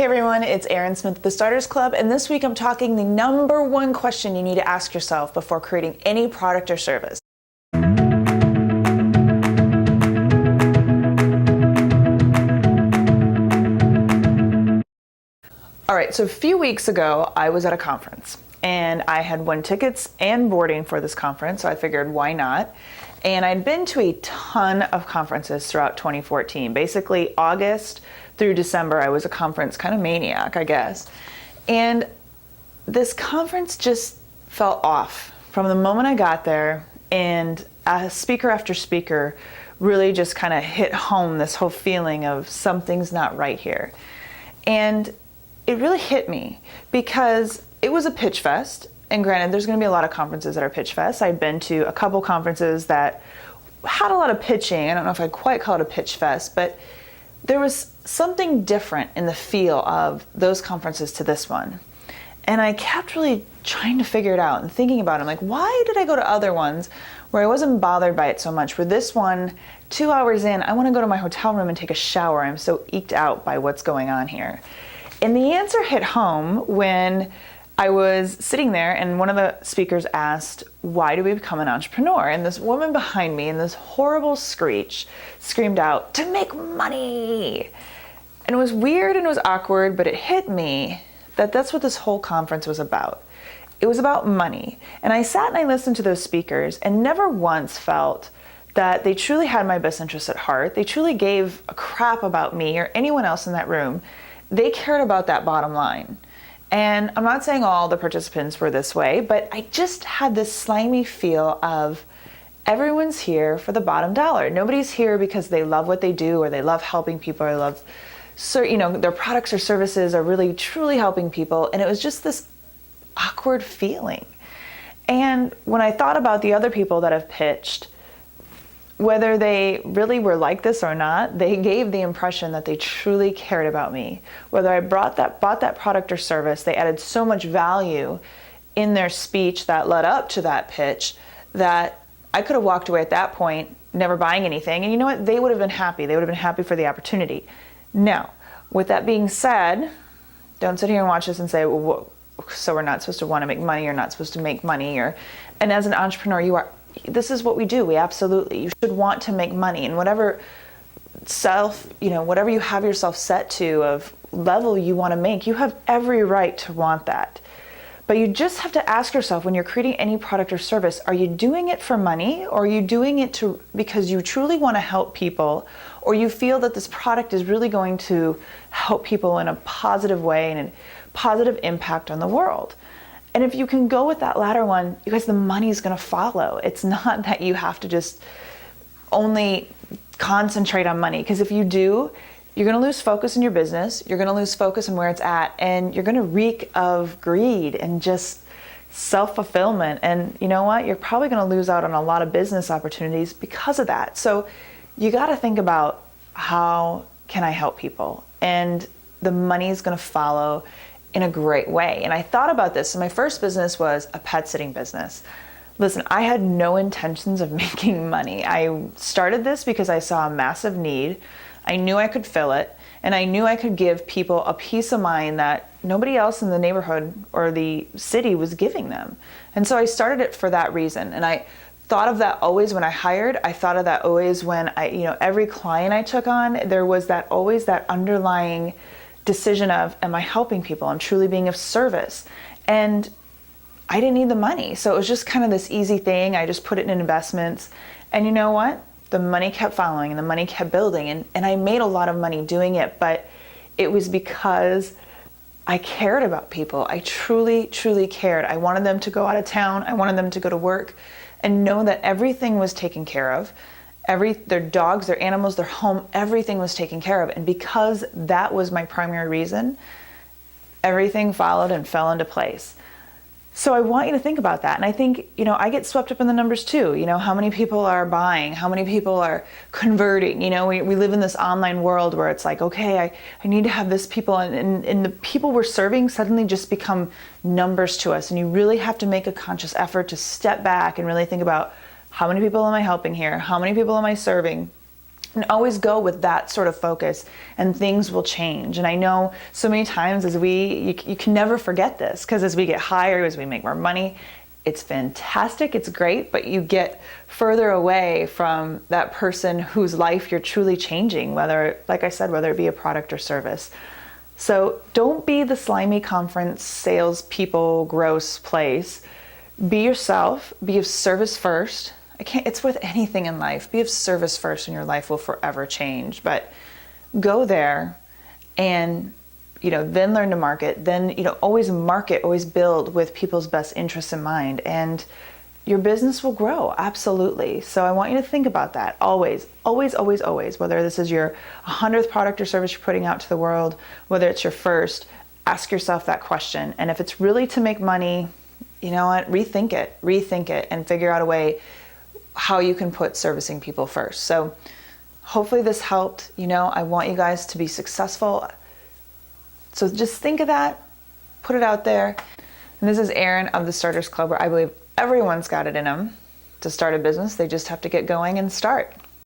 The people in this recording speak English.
Hey everyone, it's Erin Smith at the Starters Club, and this week I'm talking the number one question you need to ask yourself before creating any product or service. All right, so a few weeks ago, I was at a conference, and I had won tickets and boarding for this conference, so I figured why not? And I'd been to a ton of conferences throughout 2014. Basically, August through December, I was a conference kind of maniac, I guess. And this conference just felt off from the moment I got there, and speaker after speaker really just kind of hit home this whole feeling of something's not right here. And it really hit me because it was a pitch fest. And granted, there's going to be a lot of conferences that are pitch fest. I'd been to a couple conferences that had a lot of pitching. I don't know if I'd quite call it a pitch fest, but there was something different in the feel of those conferences to this one. And I kept really trying to figure it out and thinking about it. I'm like, why did I go to other ones where I wasn't bothered by it so much? Where this one, 2 hours in, I want to go to my hotel room and take a shower. I'm so eked out by what's going on here. And the answer hit home when I was sitting there and one of the speakers asked, why do we become an entrepreneur? And this woman behind me in this horrible screech screamed out, to make money. And it was weird and it was awkward, but it hit me that that's what this whole conference was about. It was about money. And I sat and I listened to those speakers and never once felt that they truly had my best interests at heart. They truly gave a crap about me or anyone else in that room. They cared about that bottom line. And I'm not saying all the participants were this way, but I just had this slimy feel of everyone's here for the bottom dollar. Nobody's here because they love what they do or they love helping people or love, their products or services are really truly helping people. And it was just this awkward feeling. And when I thought about the other people that have pitched, whether they really were like this or not, they gave the impression that they truly cared about me. Whether I bought that product or service, they added so much value in their speech that led up to that pitch that I could have walked away at that point never buying anything. And you know what? They would have been happy. They would have been happy for the opportunity. Now, with that being said, don't sit here and watch this and say, well, so we're not supposed to want to make money, you're not supposed to make money, and as an entrepreneur, this is what we do. We absolutely, you should want to make money, and whatever whatever you have yourself set to of level you want to make, you have every right to want that. But you just have to ask yourself when you're creating any product or service, are you doing it for money, or are you doing it because you truly want to help people, or you feel that this product is really going to help people in a positive way and a positive impact on the world? And if you can go with that latter one, you guys, the money is going to follow. It's not that you have to just only concentrate on money, because if you do, you're going to lose focus in your business, you're going to lose focus on where it's at, and you're going to reek of greed and just self-fulfillment. And you know what? You're probably going to lose out on a lot of business opportunities because of that. So you got to think about, how can I help people? And the money is going to follow in a great way. And I thought about this. So my first business was a pet sitting business. Listen, I had no intentions of making money. I started this because I saw a massive need. I knew I could fill it, and I knew I could give people a peace of mind that nobody else in the neighborhood or the city was giving them. And so I started it for that reason. And I thought of that always when I hired. I thought of that always when every client I took on, there was always that underlying decision of, am I helping people? I'm truly being of service. And I didn't need the money. So it was just kind of this easy thing. I just put it in investments. And you know what? The money kept following and the money kept building. And I made a lot of money doing it, but it was because I cared about people. I truly, truly cared. I wanted them to go out of town. I wanted them to go to work and know that everything was taken care of. Their dogs, their animals, their home, everything was taken care of. And because that was my primary reason, everything followed and fell into place. So I want you to think about that. And I think, I get swept up in the numbers too. How many people are buying? How many people are converting? We live in this online world where it's like, okay, I need to have this people. And the people we're serving suddenly just become numbers to us. And you really have to make a conscious effort to step back and really think about, how many people am I helping here? How many people am I serving? And always go with that sort of focus, and things will change. And I know so many times you can never forget this, because as we get higher, as we make more money, it's fantastic, it's great, but you get further away from that person whose life you're truly changing, whether, like I said, whether it be a product or service. So don't be the slimy conference salespeople, gross place. Be yourself, be of service first. It's with anything in life. Be of service first and your life will forever change. But go there and, then learn to market. Then, always market, always build with people's best interests in mind. And your business will grow, absolutely. So I want you to think about that always, always, always, always. Whether this is your 100th product or service you're putting out to the world, whether it's your first, ask yourself that question. And if it's really to make money, you know what, rethink it and figure out a way how you can put servicing people first. So hopefully this helped. I want you guys to be successful. So just think of that, put it out there. And this is Erin of the Starters Club, where I believe everyone's got it in them to start a business. They just have to get going and start.